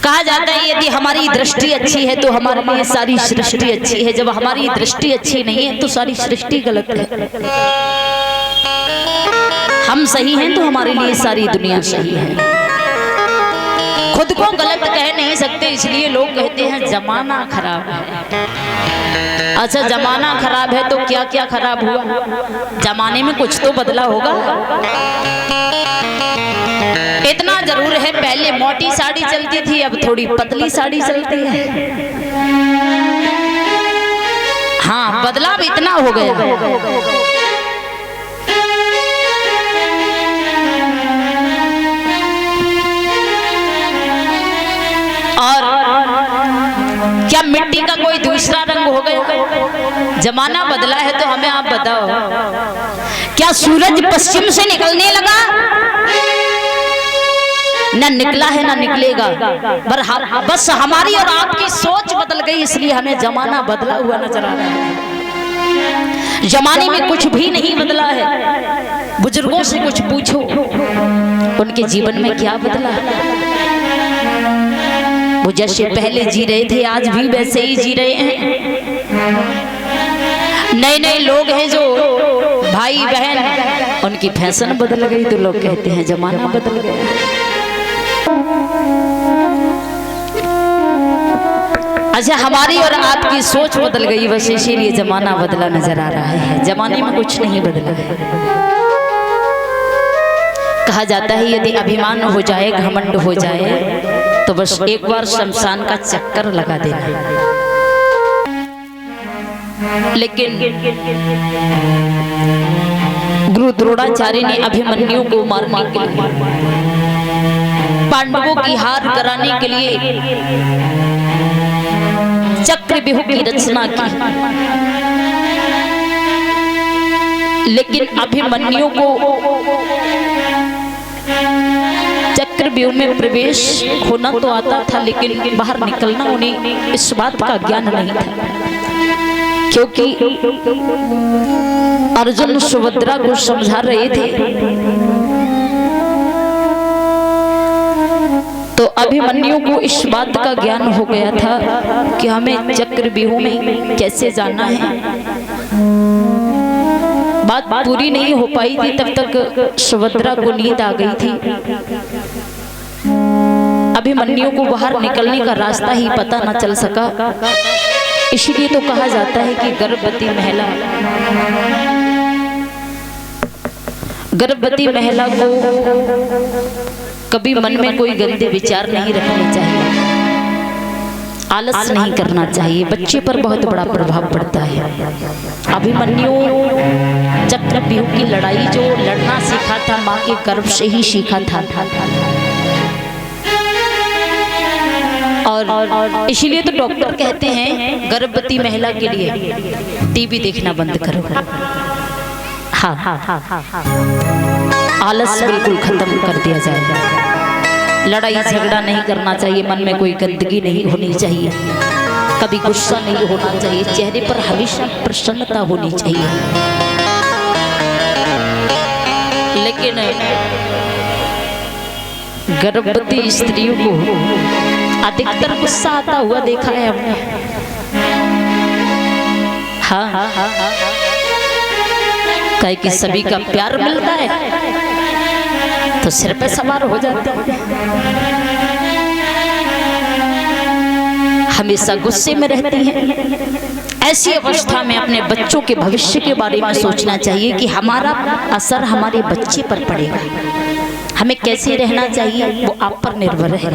कहा जाता है यदि हमारी दृष्टि अच्छी है तो हमारे लिए सारी सृष्टि अच्छी है, जब हमारी दृष्टि अच्छी नहीं है तो सारी सृष्टि गलत है। हम सही हैं तो हमारे लिए सारी दुनिया सही है। खुद को गलत कह नहीं सकते, इसलिए लोग कहते हैं जमाना खराब है। अच्छा, जमाना खराब है तो क्या क्या खराब हुआ? जमाने में कुछ तो बदला होगा। इतना जरूर है, पहले मोटी साड़ी चलती थी, अब थोड़ी पतली साड़ी चलती है। हाँ, बदलाव इतना हो गया। और क्या मिट्टी का कोई दूसरा रंग हो गया? जमाना बदला है तो हमें आप बताओ, क्या सूरज पश्चिम से निकलने लगा? न निकला है न निकलेगा, बस हमारी और आपकी सोच बदल गई, इसलिए हमें जमाना बदला हुआ नजर आ रहा है। जमाने में कुछ भी नहीं बदला है। बुजुर्गों से कुछ पूछो, उनके जीवन में क्या बदला? वो जैसे पहले जी रहे थे आज भी वैसे ही जी रहे हैं। नए नए लोग हैं जो भाई बहन, उनकी फैशन बदल गई तो लोग कहते हैं जमाना बदल गया। अच्छा, हमारी और आपकी सोच बदल गई, बस इसीलिए जमाना बदला नजर आ रहा है। जमाने में कुछ नहीं बदला है। कहा जाता है यदि अभिमान हो जाए, घमंड हो जाए तो बस एक बार शमशान का चक्कर लगा देना। लेकिन गुरु द्रोणाचार्य ने अभिमन्यु को मारने के लिए, पांडवों की हार कराने के लिए चक्रव्यूह की रचना की। लेकिन अभिमन्यु को चक्रव्यूह में प्रवेश होना तो आता था, लेकिन बाहर निकलना उन्हें इस बात का ज्ञान नहीं था, क्योंकि अर्जुन सुभद्रा को समझा रहे थे। तो अभिमन्यु को इस बात का ज्ञान हो गया था कि हमें चक्रव्यूह में कैसे जाना है। बात पूरी नहीं हो पाई थी, तब तक सुभद्रा को नींद आ गई थी। अभिमन्यु को बाहर निकलने का रास्ता ही पता न चल सका। इसलिए तो कहा जाता है कि गर्भवती महिला को कभी मन में कोई गंदे विचार नहीं रखने चाहिए, आलस नहीं करना चाहिए। बच्चे पर बहुत बड़ा प्रभाव पड़ता है। अभिमन्यु चक्रव्यूह की लड़ाई जो लड़ना सीखा था, माँ के गर्भ से ही सीखा था। और इसीलिए तो डॉक्टर कहते हैं गर्भवती महिला के लिए टीवी देखना बंद करो। हाँ, आलस बिल्कुल खत्म कर दिया जाएगा। लड़ाई झगड़ा नहीं करना चाहिए, मन में कोई गंदगी नहीं होनी चाहिए, कभी गुस्सा नहीं होना चाहिए, चेहरे पर हमेशा प्रसन्नता होनी चाहिए। लेकिन गर्भवती स्त्रियों को अधिकतर गुस्सा आता हुआ देखा है हमने। हाँ, कहे कि सभी का प्यार मिलता है तो सिर पे सवार हो जाते हैं। हमेशा गुस्से में रहती हैं। ऐसी अवस्था में अपने बच्चों के भविष्य के बारे में सोचना चाहिए कि हमारा असर हमारे बच्चे पर पड़ेगा। हमें कैसे रहना चाहिए वो आप पर निर्भर है।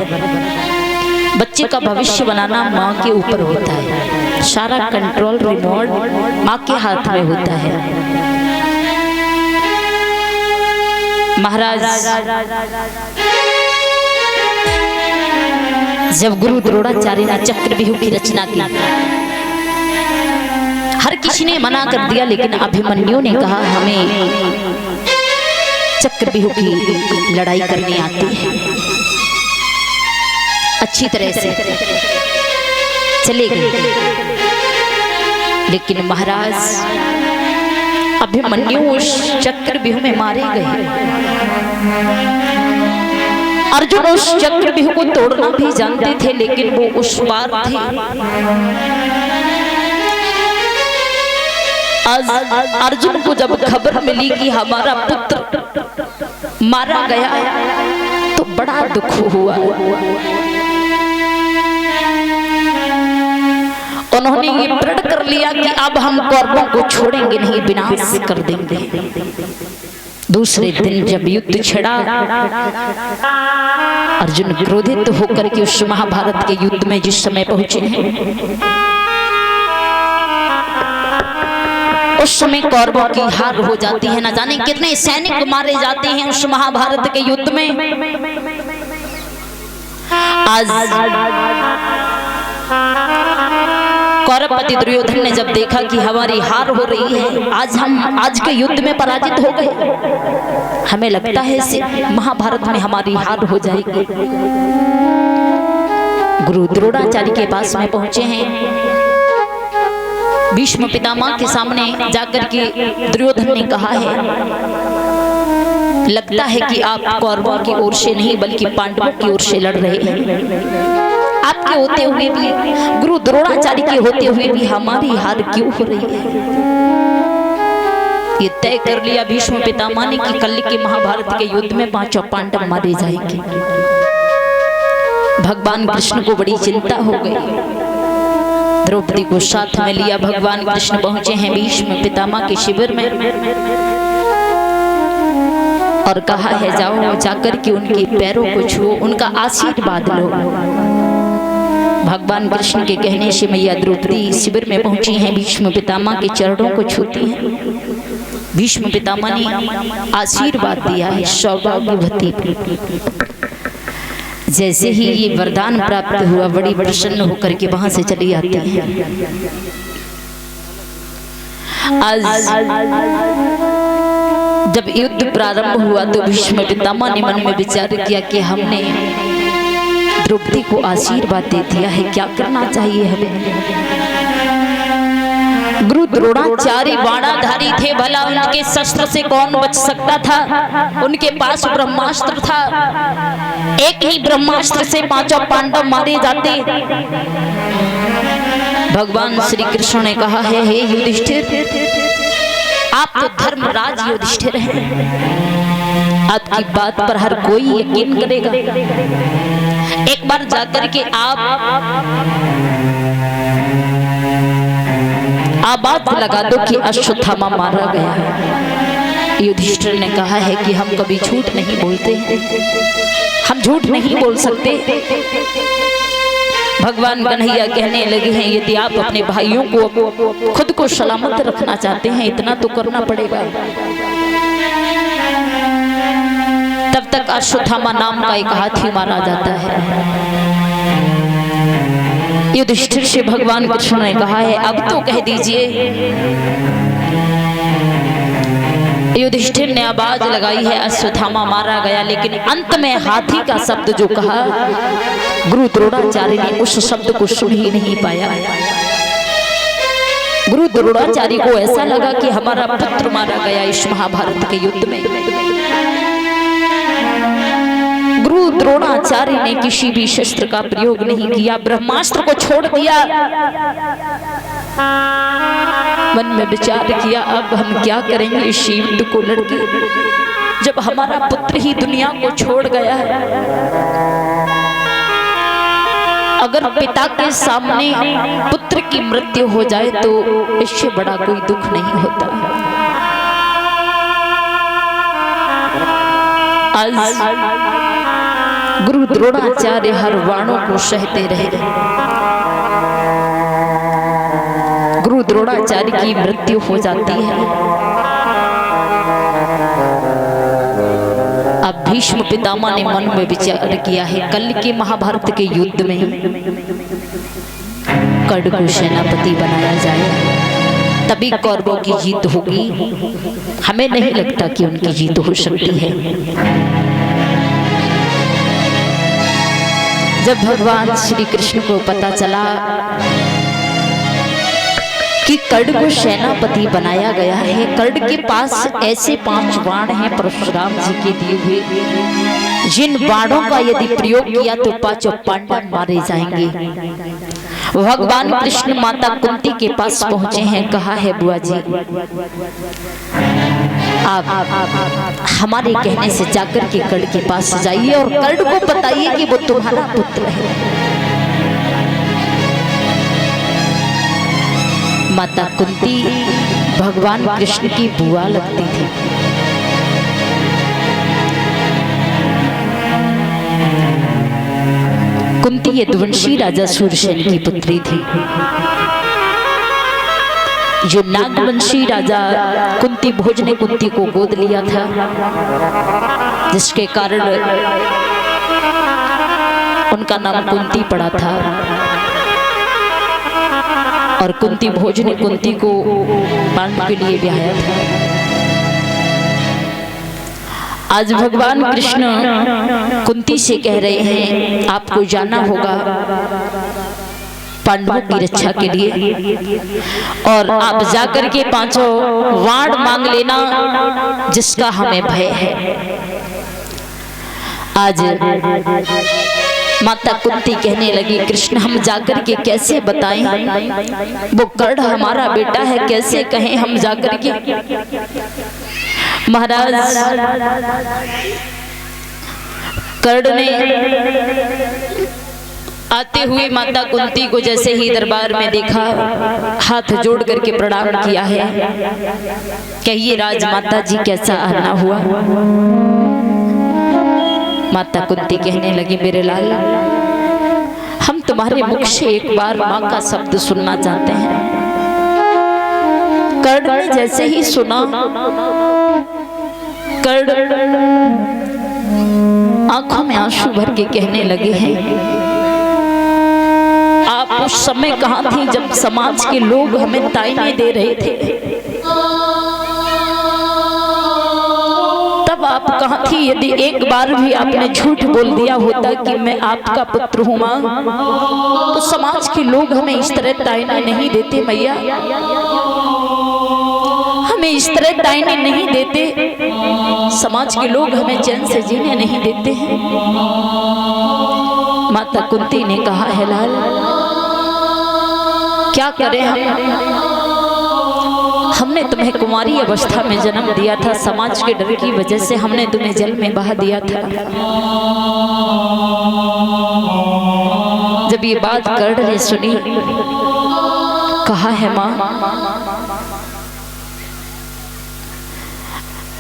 बच्चे का भविष्य बनाना माँ के ऊपर होता है। सारा कंट्रोल रिमोट माँ के हाथ में होता है। महाराज जब गुरु द्रोणाचार्य ने चक्रव्यूह की रचना की, हर किसी ने मना कर दिया, लेकिन अभिमन्यु ने कहा हमें चक्रव्यूह की लड़ाई करनी आती है, अच्छी तरह से चले गए। लेकिन महाराज अभिमन्यु उस चक्रव्यूह में मारे गए अर्जुन उस चक्रव्यूह को तोड़ना भी जानते थे, लेकिन वो उस पार थे। अर्जुन को जब खबर मिली कि हमारा पुत्र मारा गया तो बड़ा दुख हुआ। उन्होंने ये प्रण कर लिया कि अब हम कौरवों को छोड़ेंगे नहीं, विनाश कर देंगे। दूसरे दिन जब युद्ध छिड़ा, अर्जुन क्रोधित होकर के उस महाभारत के युद्ध में जिस समय पहुंचे हैं, उस समय कौरवों की हार हो जाती है। न जाने कितने सैनिक मारे जाते हैं उस महाभारत के युद्ध में। आज कौरवपति दुर्योधन ने जब देखा कि हमारी हार हो रही है, हम आज के युद्ध में पराजित हो गए, हमें लगता है इस महाभारत में हमारी हार हो जाएगी। गुरु द्रोणाचार्य के पास में पहुंचे हैं। भीष्म पितामह के सामने जाकर के दुर्योधन ने कहा है, लगता है कि आप कौरवों की ओर से नहीं बल्कि पांडवों की ओर से लड़ रहे हैं। आपके होते हुए भी, गुरु द्रोणाचार्य के होते हुए भी हमारी हार क्यों हो रही है? ये तय कर लिया भीष्म पितामह ने कि कल के महाभारत के युद्ध में 5 पांडव मारे जाएंगे। भगवान कृष्ण को बड़ी चिंता हो गई। द्रौपदी को साथ में लिया भगवान कृष्ण पहुंचे हैं भीष्म पितामह के शिविर में और कहा है, जाओ जाकर के उनके पैरों को छुओ, उनका आशीर्वाद लो। भगवान कृष्ण के कहने से मैया द्रौपदी शिविर में पहुंची हैं, भीष्म पितामह के चरणों को छूती हैं। भीष्म पितामह ने आशीर्वाद दिया है, सौभाग्यवती। जैसे ही ये वरदान प्राप्त हुआ, बड़ी प्रसन्न होकर के वहां से चली आती है। आज जब युद्ध प्रारंभ हुआ तो भीष्म पितामह ने मन में विचार किया कि हमने द्रौपदी को आशीर्वाद दे दिया है, क्या करना चाहिए हमें? गुरु द्रोणाचार्य बाणाधारी थे, भला उनके शस्त्र से कौन बच सकता था? उनके पास ब्रह्मास्त्र था, एक ही ब्रह्मास्त्र से 5 पांडव मारे जाते। भगवान श्री कृष्ण ने कहा है, हे युधिष्ठिर, आप तो धर्मराज युधिष्ठिर हैं, आपकी बात पर हर कोई यकीन करेगा। एक बार जाकर के आप आवाज लगा दो कि अश्वत्थामा मारा गया है। युधिष्ठिर ने कहा है कि हम कभी झूठ नहीं बोलते हैं, हम झूठ नहीं बोल सकते। भगवान कन्हैया कहने लगे हैं, यदि आप अपने भाइयों को खुद को सलामत रखना चाहते हैं, इतना तो करना पड़ेगा। तब तक अश्वत्थामा नाम का एक हाथी मारा जाता है। युधिष्ठिर से भगवान कृष्ण ने कहा है, अब तो कह दीजिए। युधिष्ठिर ने आवाज लगाई है, अश्वत्थामा मारा गया, लेकिन अंत में हाथी का शब्द जो कहा, गुरु द्रोणाचार्य ने उस शब्द को सुन ही नहीं पाया। गुरु द्रोणाचार्य को ऐसा लगा कि हमारा पुत्र मारा गया इस महाभारत के युद्ध में। गुरु द्रोणाचार्य ने किसी भी शस्त्र का प्रयोग नहीं किया, ब्रह्मास्त्र को छोड़ दिया। मन में विचार किया, अब हम क्या करेंगे इस युद्ध को लड़के, जब हमारा पुत्र ही दुनिया को छोड़ गया है। अगर पिता के सामने पुत्र की मृत्यु हो जाए तो इससे बड़ा कोई दुख नहीं होता। आज गुरु द्रोणाचार्य हर वाणों को सहते रहे। गुरु द्रोणाचार्य की मृत्यु हो जाती है। अब भीष्म पितामह ने मन में विचार किया है, कल के महाभारत के युद्ध में कर्ण को सेनापति बनाया जाए, तभी कौरवों की जीत होगी। हमें नहीं लगता कि उनकी जीत हो सकती है। जब भगवान श्री कृष्ण को पता चला कि कर्ण को सेनापति बनाया गया है, कर्ण के पास ऐसे 5 बाण हैं परशुराम जी के दिए हुए, जिन बाणों का यदि प्रयोग किया तो पांचों पांडव मारे जाएंगे। भगवान कृष्ण माता कुंती के पास पहुंचे हैं, कहा है बुआ जी आप हमारे कहने से जाकर के कर्ण के पास जाइए और कर्ण को बताइए कि वो तुम्हारा पुत्र है। माता कुंती भगवान कृष्ण की बुआ लगती थी। कुंती यदुवंशी राजा सूरसेन की पुत्री थी। जो नागवंशी राजा कुंती भोज ने कुंती को गोद लिया था, जिसके कारण उनका नाम कुंती पड़ा था। और कुंती भोज ने कुंती को पांडव के लिए ब्याया था। आज भगवान कृष्ण कुंती से कह रहे हैं आपको जाना होगा पांडवों की रक्षा के लिए, और आप जाकर के पांचों वाण मांग लेना जिसका हमें भय है। आज माता कुंती कहने लगी कृष्ण हम जाकर के कैसे बताएं, वो कर्ण हमारा बेटा है, कैसे कहें हम जाकर के। महाराज कर्ण ने आते हुए माता कुंती को जैसे ही दरबार में देखा, हाथ जोड़ करके प्रणाम किया है। कहिए राजमाता जी कैसा आना हुआ। माता कुंती कहने लगी मेरे लाल हम तुम्हारे मुख से एक बार माँ का शब्द सुनना चाहते हैं। कर्ण ने जैसे ही सुना, कर्ण आंखों में आंसू भर के कहने लगे हैं आप उस समय कहाँ थी जब समाज के लोग हमें ताने दे रहे थे, तब आप कहाँ थी। यदि एक बार भी आपने झूठ बोल दिया होता कि मैं आपका पुत्र हूँ माँ, तो समाज के लोग हमें इस तरह ताने नहीं देते मैया, हमें इस तरह ताने नहीं देते, समाज के लोग हमें चैन से जीने नहीं देते हैं। माता कुंती ने कहा है लाल क्या करें हमने तुम्हें कुमारी अवस्था में जन्म दिया था, समाज के डर की वजह से हमने तुम्हें जल में बहा दिया था। जब ये बात कर्ण ने सुनी, कहा है माँ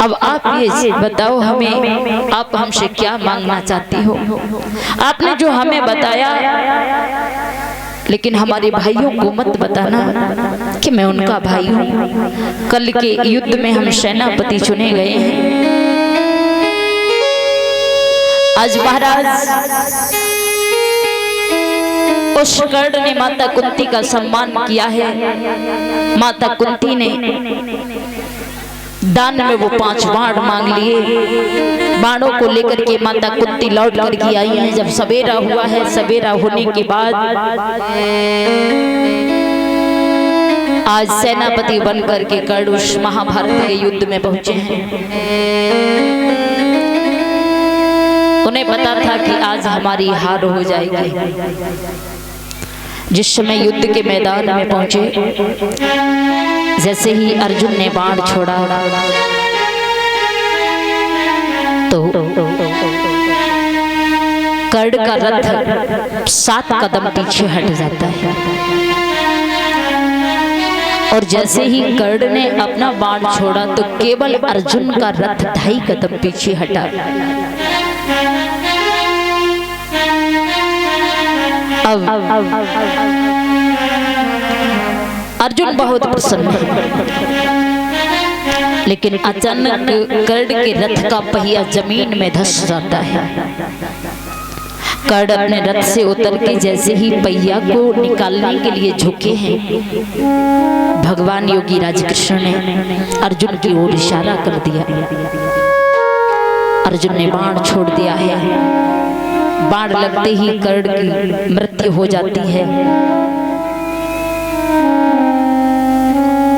अब आप ये बताओ हमें आप हमसे क्या मांगना चाहती हो। आपने जो हमें बताया, लेकिन हमारे भाइयों को मत बताना कि मैं उनका भाई हूँ। कल के युद्ध में हम सेनापति चुने गए हैं। आज महाराज उस कर्ण ने माता कुंती का सम्मान किया है। माता कुंती ने दान में वो 5 बाण मांग लिए। बाणों को लेकर के माता कुंती लौट करके आई है। जब सवेरा हुआ है, सवेरा होने के बाद आज सेनापति बन करके कर्ण उस महाभारत के युद्ध में पहुंचे हैं। उन्हें पता था कि आज हमारी हार हो जाएगी। जिस समय युद्ध के मैदान में पहुंचे, जैसे ही अर्जुन ने बाण छोड़ा तो कर्ण का रथ 7 कदम पीछे हट जाता है। और जैसे ही कर्ण ने अपना बाण छोड़ा तो केवल अर्जुन का रथ 2.5 कदम पीछे हटा। अब अर्जुन बहुत प्रसन्न है, लेकिन अचानक कर्ण के रथ का पहिया जमीन में धंस जाता है। कर्ण अपने रथ से उतर के जैसे ही पहिया को निकालने के लिए झुके हैं, भगवान योगी राज कृष्ण ने अर्जुन की ओर इशारा कर दिया। अर्जुन ने बाण छोड़ दिया है। बाण लगते ही कर्ण की मृत्यु हो जाती है।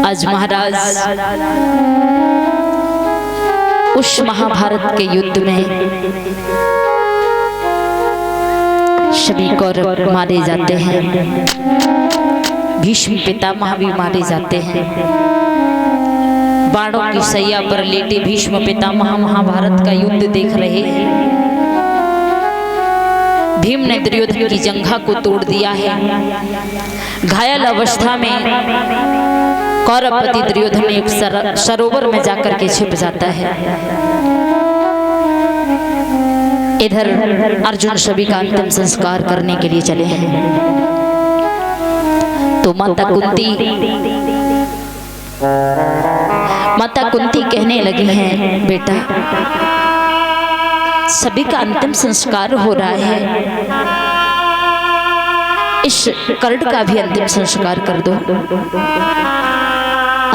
आज महाराज उस महाभारत के युद्ध में सभी कौरव मारे जाते हैं, भीष्म पितामह भी मारे जाते हैं। बाणों की सैया पर लेटे भीष्म पितामह महाभारत का युद्ध देख रहे हैं। भीम ने दुर्योधन की जंघा को तोड़ दिया है। घायल अवस्था में कौरवपति दुर्योधन एक सरोवर में जाकर के छिप जाता है। इधर अर्जुन सभी का अंतिम संस्कार करने के लिए चले हैं। तो माता कुंती कहने लगी हैं, बेटा सभी का अंतिम संस्कार हो रहा है, इस कर्ण का भी अंतिम संस्कार कर दो।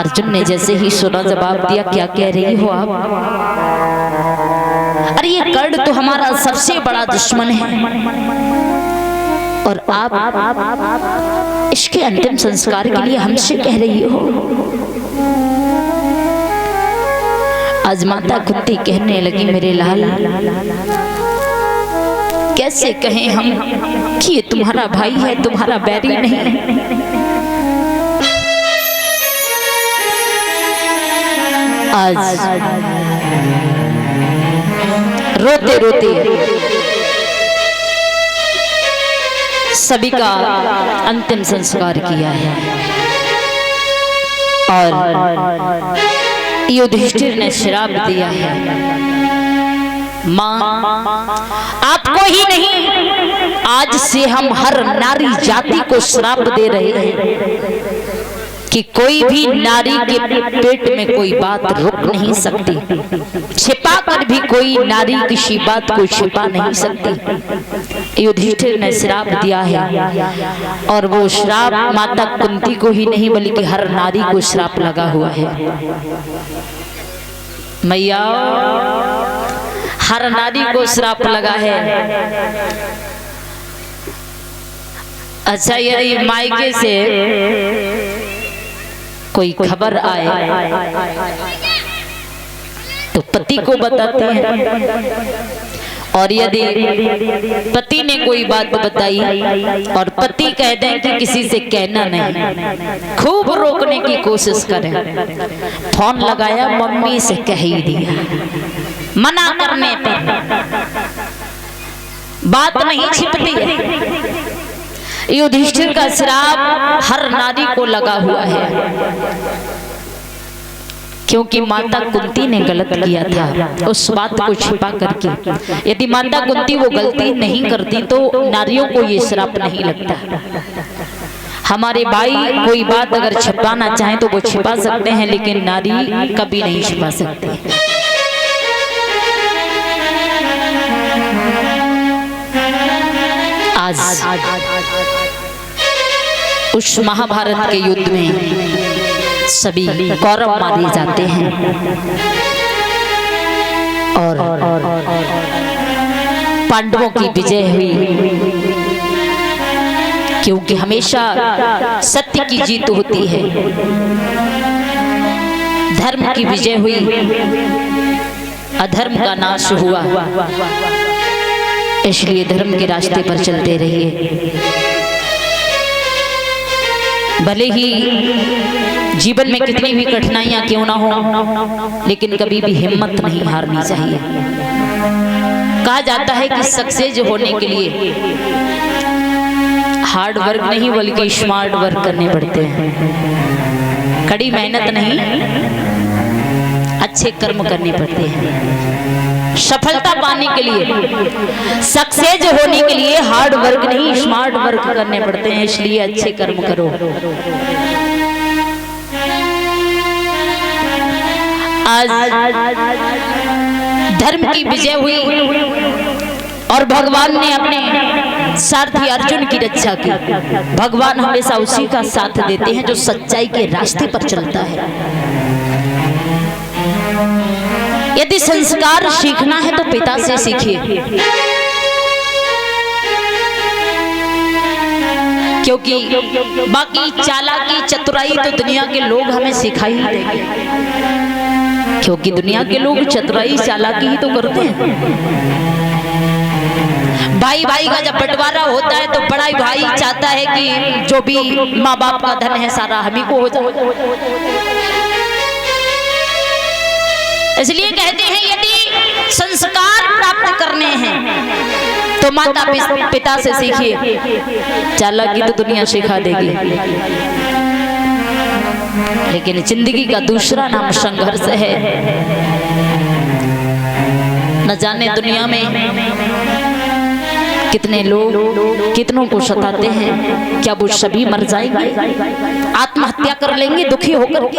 अर्जुन ने जैसे ही सुना जवाब दिया, क्या कह रही हो आप? अरे ये कर्ण तो हमारा सबसे बड़ा दुश्मन है और आप इसके अंतिम संस्कार के लिए हमसे कह रही हो। आज माता कुंती कहने लगी, मेरे लाल कैसे कहें हम कि ये तुम्हारा भाई है, तुम्हारा बैरी नहीं। आज रोते रोते सभी का अंतिम संस्कार किया है और युधिष्ठिर ने श्राप दिया है, मां आपको ही नहीं, आज से हम हर नारी जाति को श्राप दे रहे हैं कि कोई भी नारी के पेट में कोई बात रुक नहीं सकती, छिपा कर भी कोई नारी किसी बात को छिपा नहीं सकती। युधिष्ठिर ने श्राप दिया है और वो श्राप माता कुंती को ही नहीं बल्कि हर नारी को श्राप लगा हुआ है। मैया हर नारी को श्राप लगा है। अच्छा यदि मायके से कोई खबर आए तो पति को बताते हैं और यदि पति ने कोई बात बताई और पति कहते हैं कि किसी से कहना नहीं, खूब रोकने की कोशिश करें, फोन लगाया मम्मी से कह ही दिया, मना करने पर बात नहीं छिपती है। युधिष्ठिर का श्राप हर नारी को लगा हुआ है क्योंकि माता कुंती ने गलत किया था उस बात को छिपा करके। यदि माता कुंती वो गलती नहीं करती तो नारियों को ये श्राप नहीं लगता। हमारे भाई कोई बात अगर छिपाना चाहे तो वो छिपा सकते हैं, लेकिन नारी कभी नहीं छिपा सकती। आज उस महाभारत के युद्ध में सभी कौरव मारे जाते हैं और पांडवों की विजय हुई, क्योंकि हमेशा सत्य की जीत होती है। धर्म की विजय हुई, अधर्म का नाश हुआ। इसलिए धर्म के रास्ते पर चलते रहिए। भले ही जीवन में कितनी भी कठिनाइयां क्यों ना हो, लेकिन कभी भी हिम्मत नहीं हारनी चाहिए। कहा जाता है कि सक्सेस होने के लिए हार्ड वर्क नहीं बल्कि स्मार्ट वर्क करने पड़ते हैं। कड़ी मेहनत नहीं, अच्छे कर्म करने पड़ते हैं। सफलता पाने के लिए, सक्सेस होने के लिए हार्ड वर्क नहीं स्मार्ट वर्क करने पड़ते हैं। इसलिए अच्छे कर्म करो। आज धर्म की विजय हुई और भगवान ने अपने सारथी अर्जुन की रक्षा की। भगवान हमेशा उसी का साथ देते हैं जो सच्चाई के रास्ते पर चलता है। यदि संस्कार सीखना है तो पिता से सीखिए, क्योंकि बाकी चालाकी चतुराई तो दुनिया के लोग हमें सिखा ही देंगे, क्योंकि दुनिया के लोग चतुराई चालाकी ही तो करते हैं। भाई भाई का जब बंटवारा होता है तो बड़ा भाई चाहता है कि जो भी माँ बाप का धन है सारा हम ही को हो जाए। इसलिए कहते हैं यदि संस्कार प्राप्त करने हैं तो माता पिता से सीखिए, चालाकी तो दुनिया सिखा देगी, लेकिन जिंदगी का दूसरा नाम संघर्ष है। न जाने दुनिया में कितने लोग कितनों को सताते हैं, क्या वो सभी मर जाएंगे, आत्महत्या कर लेंगे दुखी होकर के?